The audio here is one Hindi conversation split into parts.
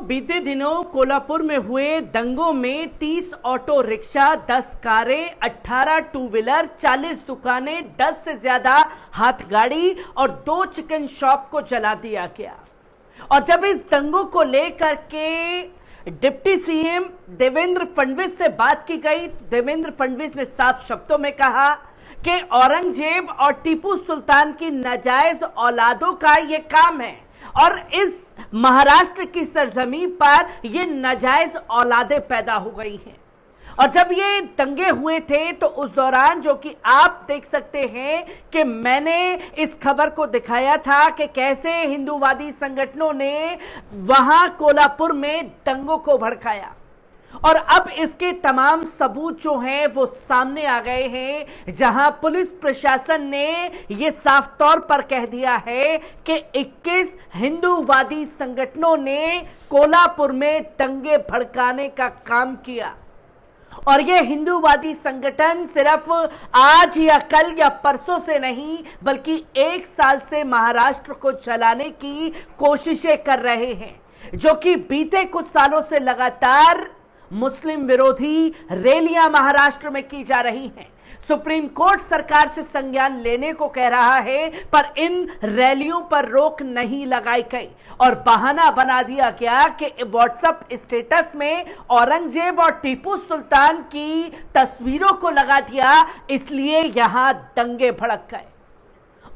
बीते दिनों कोल्हापुर में हुए दंगों में 30 ऑटो रिक्शा, 10 कारें, 18 टू व्हीलर, 40 दुकानें, 10 से ज्यादा हाथ गाड़ी और 2 चिकन शॉप को जला दिया गया। और जब इस दंगों को लेकर के डिप्टी सीएम देवेंद्र फडणवीस से बात की गई, देवेंद्र फडणवीस ने साफ शब्दों में कहा कि औरंगजेब और टीपू सुल्तान की नाजायज औलादों का यह काम है और इस महाराष्ट्र की सरजमीन पर ये नाजायज औलादें पैदा हो गई हैं। और जब ये दंगे हुए थे तो उस दौरान, जो कि आप देख सकते हैं कि मैंने इस खबर को दिखाया था कि कैसे हिंदूवादी संगठनों ने वहां कोल्हापुर में दंगों को भड़काया, और अब इसके तमाम सबूत जो हैं वो सामने आ गए हैं, जहां पुलिस प्रशासन ने ये साफ तौर पर कह दिया है कि 21 हिंदूवादी संगठनों ने कोल्हापुर में दंगे भड़काने का काम किया। और ये हिंदूवादी संगठन सिर्फ आज या कल या परसों से नहीं, बल्कि 1 साल से महाराष्ट्र को चलाने की कोशिशें कर रहे हैं, जो कि बीते कुछ सालों से लगातार मुस्लिम विरोधी रैलियां महाराष्ट्र में की जा रही हैं। सुप्रीम कोर्ट सरकार से संज्ञान लेने को कह रहा है, पर इन रैलियों पर रोक नहीं लगाई गई और बहाना बना दिया गया कि व्हाट्सएप स्टेटस में औरंगजेब और टीपू सुल्तान की तस्वीरों को लगा दिया, इसलिए यहां दंगे भड़क गए।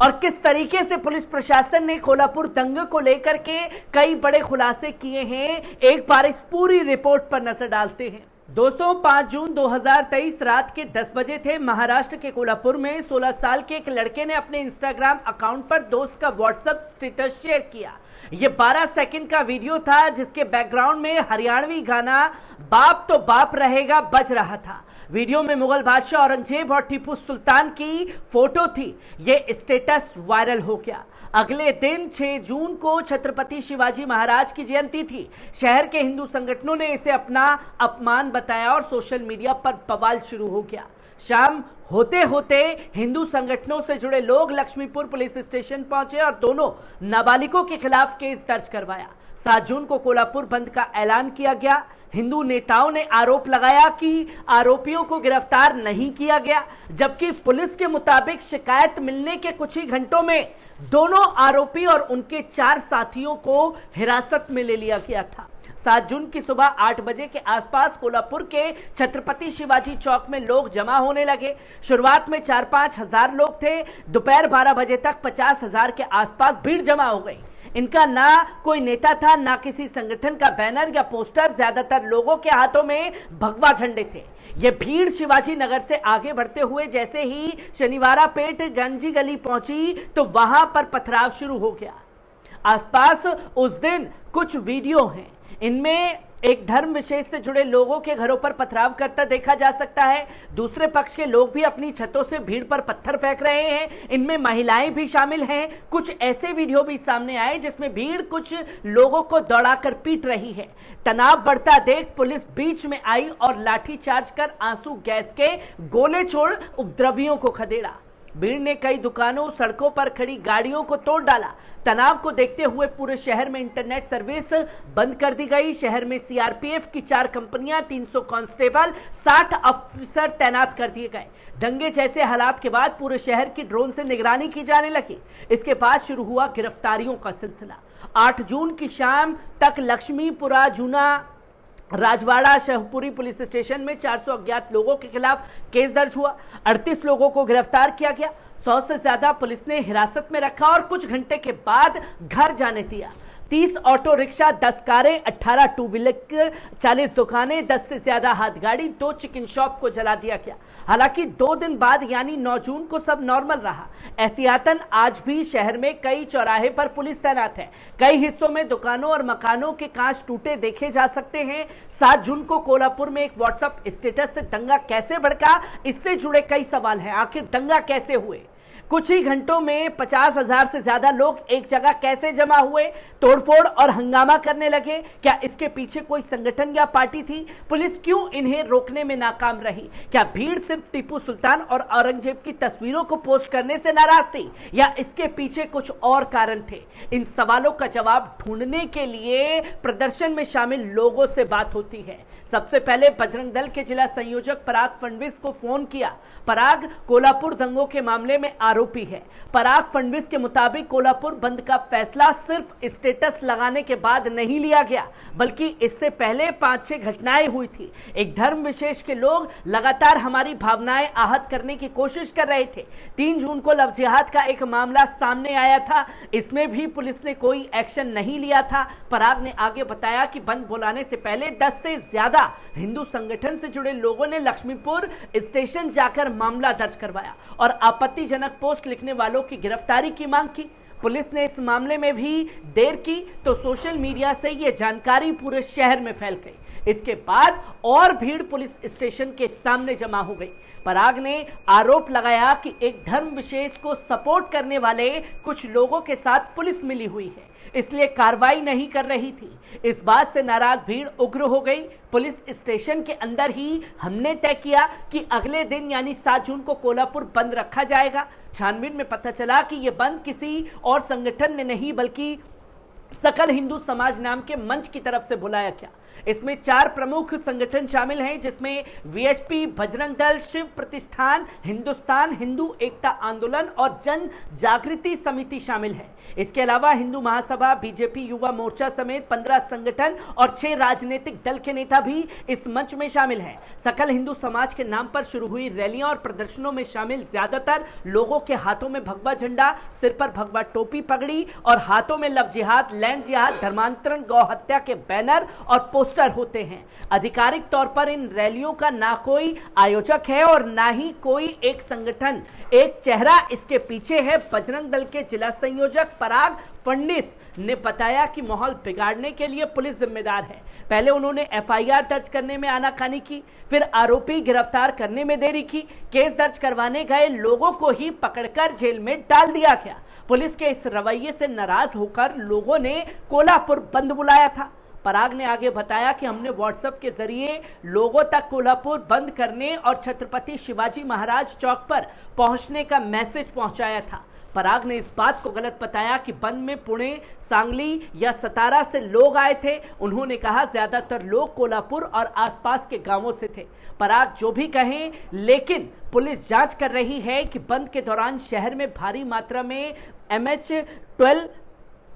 और किस तरीके से पुलिस प्रशासन ने कोल्हापुर दंगे को लेकर के कई बड़े खुलासे किए हैं, एक बार इस पूरी रिपोर्ट पर नजर डालते हैं। दोस्तों, 5 जून 2023 रात के 10 बजे थे। महाराष्ट्र के कोल्हापुर में 16 साल के एक लड़के ने अपने इंस्टाग्राम अकाउंट पर दोस्त का व्हाट्सएप स्टेटस शेयर किया। यह 12 सेकंड का वीडियो था, जिसके बैकग्राउंड में हरियाणवी गाना बाप तो बाप रहेगा बज रहा था। वीडियो में मुगल बादशाह औरंगजेब और टीपू सुल्तान की फोटो थी। यह स्टेटस वायरल हो गया। अगले दिन 6 जून को छत्रपति शिवाजी महाराज की जयंती थी। शहर के हिंदू संगठनों ने इसे अपना अपमान बताया और सोशल मीडिया पर बवाल शुरू हो गया। शाम होते होते हिंदू संगठनों से जुड़े लोग लक्ष्मीपुर पुलिस स्टेशन पहुंचे और दोनों नाबालिगों के खिलाफ केस दर्ज करवाया। 7 जून को कोल्हापुर बंद का ऐलान किया गया। हिंदू नेताओं ने आरोप लगाया कि आरोपियों को गिरफ्तार नहीं किया गया, जबकि पुलिस के मुताबिक शिकायत मिलने के कुछ ही घंटों में दोनों आरोपी और उनके 4 साथियों को हिरासत में ले लिया गया था। 7 जून की सुबह 8 बजे के आसपास कोल्हापुर के छत्रपति शिवाजी चौक में लोग जमा होने लगे। शुरुआत में 4-5 हजार लोग थे। दोपहर 12 बजे तक 50 हजार के आसपास भीड़ जमा हो गई। इनका ना कोई नेता था, ना किसी संगठन का बैनर या पोस्टर। ज्यादातर लोगों के हाथों में भगवा झंडे थे। यह भीड़ शिवाजी नगर से आगे बढ़ते हुए जैसे ही शनिवारा पेट गंजी गली पहुंची तो वहां पर पथराव शुरू हो गया। आसपास उस दिन कुछ वीडियो हैं, इनमें एक धर्म विशेष से जुड़े लोगों के घरों पर पथराव करता देखा जा सकता है। दूसरे पक्ष के लोग भी अपनी छतों से भीड़ पर पत्थर फेंक रहे हैं। इनमें महिलाएं भी शामिल हैं। कुछ ऐसे वीडियो भी सामने आए जिसमें भीड़ कुछ लोगों को दौड़ाकर पीट रही है। तनाव बढ़ता देख पुलिस बीच में आई और लाठीचार्ज कर आंसू गैस के गोले छोड़ उपद्रवियों को खदेड़ा। भीड़ ने कई दुकानों, सड़कों पर खड़ी गाड़ियों को तोड़ डाला। तनाव को देखते हुए पूरे शहर में इंटरनेट सर्विस बंद कर दी गई। शहर में सीआरपीएफ की 4 कंपनियां, 300 कांस्टेबल, 60 अफसर तैनात कर दिए गए। दंगे जैसे हालात के बाद पूरे शहर की ड्रोन से निगरानी की जाने लगी। इसके बाद शुरू हुआ गिरफ्तारियों का सिलसिला। 8 जून की शाम तक लक्ष्मीपुरा, जूना, राजवाड़ा, शहपुरी पुलिस स्टेशन में 400 अज्ञात लोगों के खिलाफ केस दर्ज हुआ। 38 लोगों को गिरफ्तार किया गया। 100 से ज्यादा पुलिस ने हिरासत में रखा और कुछ घंटे के बाद घर जाने दिया। 30 ऑटो रिक्शा, 10 कारें, 18 टू व्हीलर, 40 दुकानें, 10 से ज्यादा हाथ गाड़ी, 2 चिकन शॉप को जला दिया गया। हालांकि 2 दिन बाद यानी 9 जून को सब नॉर्मल रहा। एहतियातन आज भी शहर में कई चौराहे पर पुलिस तैनात है। कई हिस्सों में दुकानों और मकानों के कांच टूटे देखे जा सकते हैं। 7 जून को कोल्हापुर में एक व्हाट्सएप स्टेटस से दंगा कैसे भड़का, इससे जुड़े कई सवाल हैं। आखिर दंगा कैसे हुए? कुछ ही घंटों में 50,000 से ज्यादा लोग एक जगह कैसे जमा हुए, तोड़फोड़ और हंगामा करने लगे? क्या इसके पीछे कोई संगठन या पार्टी थी? पुलिस क्यों इन्हें रोकने में नाकाम रही? क्या भीड़ सिर्फ टीपू सुल्तान और औरंगजेब की तस्वीरों को पोस्ट करने से नाराज थी या इसके पीछे कुछ और कारण थे? इन सवालों का जवाब ढूंढने के लिए प्रदर्शन में शामिल लोगों से बात होती है। सबसे पहले बजरंग दल के जिला संयोजक पराग फडणवीस को फोन किया। पराग कोल्हापुर दंगों के मामले में आरोपी है। पराग फडणवीस के मुताबिक कोल्हापुर बंद का फैसला सिर्फ स्टेटस लगाने के बाद नहीं लिया गया, बल्कि इससे पहले 5-6 घटनाएं हुई थी। एक धर्म विशेष के लोग लगातार हमारी भावनाएं आहत करने की कोशिश कर रहे थे। 3 जून को लव जिहाद का एक मामला सामने आया था, इसमें भी पुलिस ने कोई एक्शन नहीं लिया था। पराग ने आगे बताया कि बंद बुलाने से पहले 10 से ज्यादा हिंदू संगठन से जुड़े लोगों ने लक्ष्मीपुर स्टेशन जाकर मामला दर्ज करवाया और आपत्तिजनक पोस्ट लिखने वालों की गिरफ्तारी की मांग की। पुलिस ने इस मामले में भी देर की तो सोशल मीडिया से यह जानकारी पूरे शहर में फैल गई। इसके बाद और भीड़ पुलिस स्टेशन के सामने जमा हो गई। पराग ने आरोप लगाया कि एक धर्म विशेष को सपोर्ट करने वाले कुछ लोगों के साथ पुलिस मिली हुई है, इसलिए कार्रवाई नहीं कर रही थी। इस बात से नाराज भीड़ उग्र हो गई। पुलिस स्टेशन के अंदर ही हमने तय किया कि अगले दिन यानी 7 जून को कोल्हापुर बंद रखा जाएगा। छानबीन में पता चला कि यह बंद किसी और संगठन ने नहीं बल्कि सकल हिंदू समाज नाम के मंच की तरफ से बुलाया गया। इसमें 4 प्रमुख संगठन शामिल हैं, जिसमें वीएचपी, बजरंग दल, शिव प्रतिष्ठान, हिंदुस्तान हिंदू एकता आंदोलन और जन जागृति समिति शामिल है। इसके अलावा हिंदू महासभा, बीजेपी युवा मोर्चा समेत 15 संगठन और 6 राजनीतिक दल के नेता भी इस मंच में शामिल हैं। सकल हिंदू समाज के नाम पर शुरू हुई रैलियां और प्रदर्शनों में शामिल ज्यादातर लोगों के हाथों में भगवा झंडा, सिर पर भगवा टोपी पगड़ी और हाथों में लव जिहाद, लैंड जिहाद, धर्मांतरण, गौ हत्या के बैनर और पोस्टर होते हैं। आधिकारिक तौर पर इन रैलियों का ना कोई आयोजक है और ना ही कोई एक संगठन, एक चेहरा इसके पीछे है। बजरंग दल के जिला संयोजक पराग फडणवीस ने बताया कि माहौल बिगाड़ने के लिए पुलिस जिम्मेदार है। पहले उन्होंने एफआईआर दर्ज करने में आनाकानी की, फिर आरोपी गिरफ्तार करने में देरी की। केस दर्ज करवाने गए लोगों को ही पकड़कर जेल में डाल दिया गया। पुलिस के इस रवैये से नाराज होकर लोगों ने कोल्हापुर बंद बुलाया था। पराग ने आगे बताया कि हमने व्हाट्सएप के जरिए लोगों तक कोल्हापुर बंद करने और छत्रपति शिवाजी महाराज चौक पर पहुंचने का मैसेज पहुंचाया था। पराग ने इस बात को गलत बताया कि बंद में पुणे, सांगली या सतारा से लोग आए थे। उन्होंने कहा ज्यादातर लोग कोल्हापुर और आसपास के गांवों से थे। पराग जो भी कहें, लेकिन पुलिस जांच कर रही है कि बंद के दौरान शहर में भारी मात्रा में MH-12,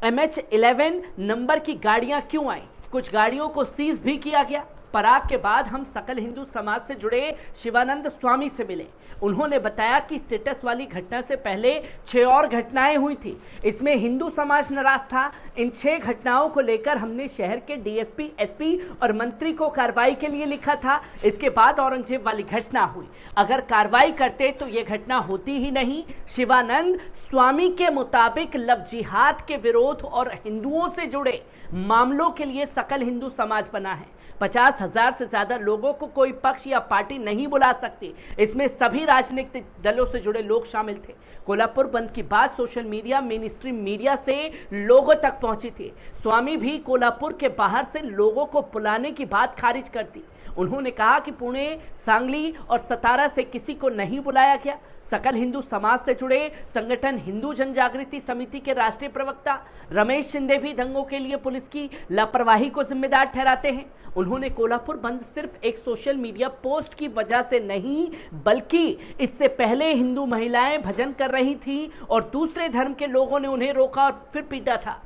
MH-11 नंबर की गाड़ियां क्यों आई। कुछ गाड़ियों को सीज भी किया गया। पराग के बाद हम सकल हिंदू समाज से जुड़े शिवानंद स्वामी से मिले। उन्होंने बताया कि स्टेटस वाली घटना से पहले 6 और घटनाएं हुई थी। इसमें हिंदू समाज नाराज था। इन 6 घटनाओं को लेकर हमने शहर के डीएसपी, एसपी और मंत्री को कार्रवाई के लिए लिखा था। इसके बाद औरंगजेब वाली घटना हुई। अगर कार्रवाई करते तो ये घटना होती ही नहीं। शिवानंद स्वामी के मुताबिक लव जिहाद के विरोध और हिंदुओं से जुड़े मामलों के लिए सकल हिंदू समाज बना है। 50,000 से ज्यादा लोगों को कोई पक्ष या पार्टी नहीं बुला सकती। इसमें सभी राजनीतिक दलों से जुड़े लोग शामिल थे। कोल्हापुर बंद की बात social media, main stream media से लोगों तक पहुंची थी। स्वामी भी कोल्हापुर के बाहर से लोगों को बुलाने की बात खारिज कर दी। उन्होंने कहा कि पुणे, सांगली और सतारा से किसी को नहीं बुलाया गया। सकल हिंदू समाज से जुड़े संगठन हिंदू जन जागृति समिति के राष्ट्रीय प्रवक्ता रमेश शिंदे भी दंगों के लिए पुलिस की लापरवाही को जिम्मेदार ठहराते हैं। उन्होंने कोल्हापुर बंद सिर्फ एक सोशल मीडिया पोस्ट की वजह से नहीं, बल्कि इससे पहले हिंदू महिलाएं भजन कर रही थी और दूसरे धर्म के लोगों ने उन्हें रोका और फिर पीटा था।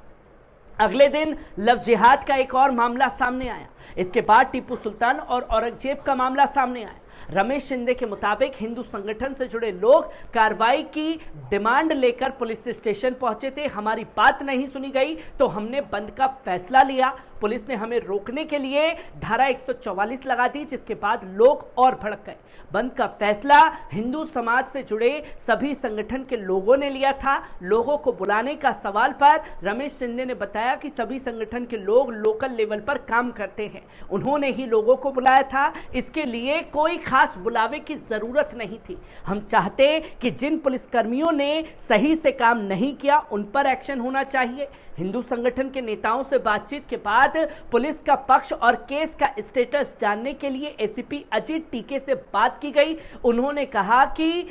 अगले दिन लव जिहाद का एक और मामला सामने आया। इसके बाद टीपू सुल्तान और औरंगजेब का मामला सामने आया। रमेश शिंदे के मुताबिक हिंदू संगठन से जुड़े लोग कार्रवाई की डिमांड लेकर पुलिस स्टेशन पहुंचे थे। हमारी बात नहीं सुनी गई तो हमने बंद का फैसला लिया। पुलिस ने हमें रोकने के लिए धारा 144 लगा दी, जिसके बाद लोग और भड़क गए। बंद का फैसला हिंदू समाज से जुड़े सभी संगठन के लोगों ने लिया था। लोगों को बुलाने का सवाल पर रमेश शिंदे ने बताया कि सभी संगठन के लोग लोकल लेवल पर काम करते हैं। उन्होंने ही लोगों को बुलाया था। इसके लिए कोई खास बुलावे की जरूरत नहीं थी। हम चाहते कि जिन पुलिसकर्मियों ने सही से काम नहीं किया उन पर एक्शन होना चाहिए। हिंदू संगठन के नेताओं से बातचीत के बाद पुलिस का पक्ष और केस का स्टेटस जानने के लिए एसीपी अजीत टीके से बात की गई। उन्होंने कहा कि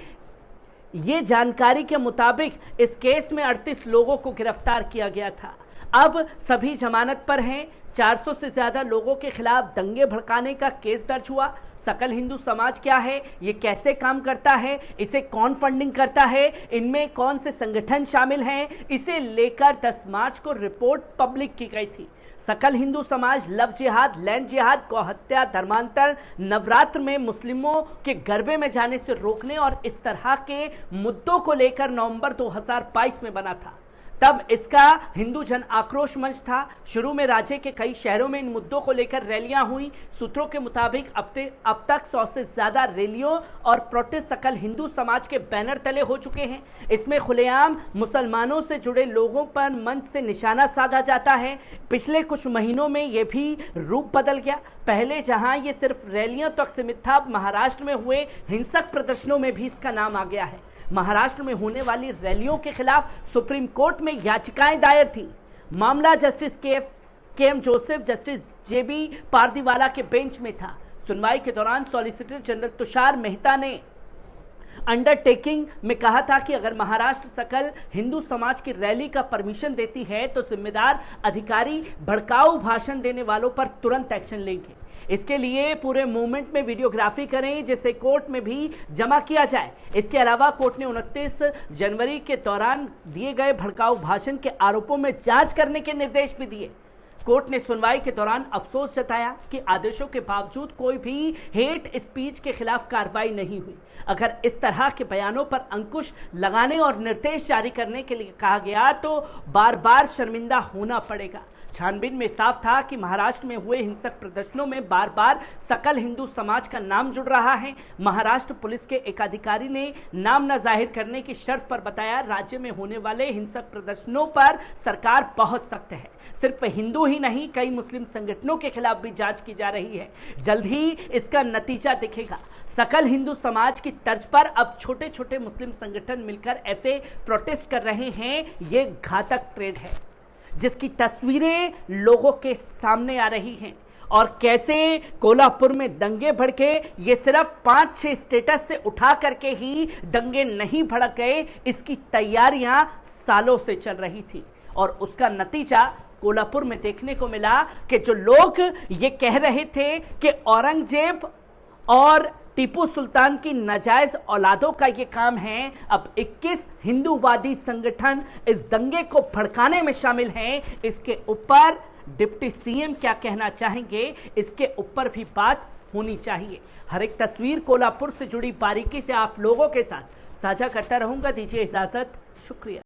ये जानकारी के मुताबिक इस केस में 38 लोगों को गिरफ्तार किया गया था। अब सभी जमानत पर हैं। 400 से ज्यादा लोगों के खिलाफ दंगे भड़काने का केस दर्ज हुआ। सकल हिंदू समाज क्या है, ये कैसे काम करता है, इसे कौन फंडिंग करता है, इनमें कौन से संगठन शामिल हैं, इसे लेकर 10 मार्च को रिपोर्ट पब्लिक की गई थी। सकल हिंदू समाज लव जिहाद, लैंड जिहाद, गौ हत्या, धर्मांतर, नवरात्र में मुस्लिमों के गरबे में जाने से रोकने और इस तरह के मुद्दों को लेकर नवंबर 2022 में बना था। तब इसका हिंदू जन आक्रोश मंच था। शुरू में राज्य के कई शहरों में इन मुद्दों को लेकर रैलियां हुई। सूत्रों के मुताबिक अब तक 100 से ज्यादा रैलियों और प्रोटेस्ट सकल हिंदू समाज के बैनर तले हो चुके हैं। इसमें खुलेआम मुसलमानों से जुड़े लोगों पर मंच से निशाना साधा जाता है। पिछले कुछ महीनों में यह भी रूप बदल गया। पहले जहां ये सिर्फ रैलियों तक सीमित था, महाराष्ट्र में हुए हिंसक प्रदर्शनों में भी इसका नाम आ गया है। महाराष्ट्र में होने वाली रैलियों के खिलाफ सुप्रीम कोर्ट में याचिकाएं दायर थी। मामला जस्टिस के एम जोसेफ, जस्टिस जेबी पारदीवाला के बेंच में था। सुनवाई के दौरान सॉलिसिटर जनरल तुषार मेहता ने अंडरटेकिंग में कहा था कि अगर महाराष्ट्र सकल हिंदू समाज की रैली का परमिशन देती है तो जिम्मेदार अधिकारी भड़काऊ भाषण देने वालों पर तुरंत एक्शन लेंगे। इसके लिए पूरे मूवमेंट में वीडियोग्राफी करें जिसे कोर्ट में भी जमा किया जाए। इसके अलावा कोर्ट ने 29 जनवरी के दौरान दिए गए भड़काऊ भाषण के आरोपों में जांच करने के निर्देश भी दिए। कोर्ट ने सुनवाई के दौरान अफसोस जताया कि आदेशों के बावजूद कोई भी हेट स्पीच के खिलाफ कार्रवाई नहीं हुई। अगर इस तरह के बयानों पर अंकुश लगाने और निर्देश जारी करने के लिए कहा गया तो बार बार शर्मिंदा होना पड़ेगा। छानबीन में साफ था कि महाराष्ट्र में हुए हिंसक प्रदर्शनों में बार बार सकल हिंदू समाज का नाम जुड़ रहा है। महाराष्ट्र पुलिस के एक अधिकारी ने नाम न जाहिर करने की शर्त पर बताया, राज्य में होने वाले हिंसक प्रदर्शनों पर सरकार बहुत सख्त है। सिर्फ हिंदू ही नहीं, कई मुस्लिम संगठनों के खिलाफ भी जांच की जा रही है। जल्द ही इसका नतीजा दिखेगा। सकल हिंदू समाज की तर्ज पर अब छोटे छोटे मुस्लिम संगठन मिलकर ऐसे प्रोटेस्ट कर रहे हैं। ये घातक ट्रेंड है जिसकी तस्वीरें लोगों के सामने आ रही हैं। और कैसे कोल्हापुर में दंगे भड़के, ये सिर्फ 5-6 स्टेटस से उठा करके ही दंगे नहीं भड़क गए, इसकी तैयारियां सालों से चल रही थी। और उसका नतीजा कोल्हापुर में देखने को मिला कि जो लोग ये कह रहे थे कि औरंगजेब और टीपू सुल्तान की नाजायज औलादों का ये काम है, अब 21 हिंदूवादी संगठन इस दंगे को भड़काने में शामिल हैं। इसके ऊपर डिप्टी सीएम क्या कहना चाहेंगे, इसके ऊपर भी बात होनी चाहिए। हर एक तस्वीर कोल्हापुर से जुड़ी बारीकी से आप लोगों के साथ साझा करता रहूंगा। दीजिए इजाजत, शुक्रिया।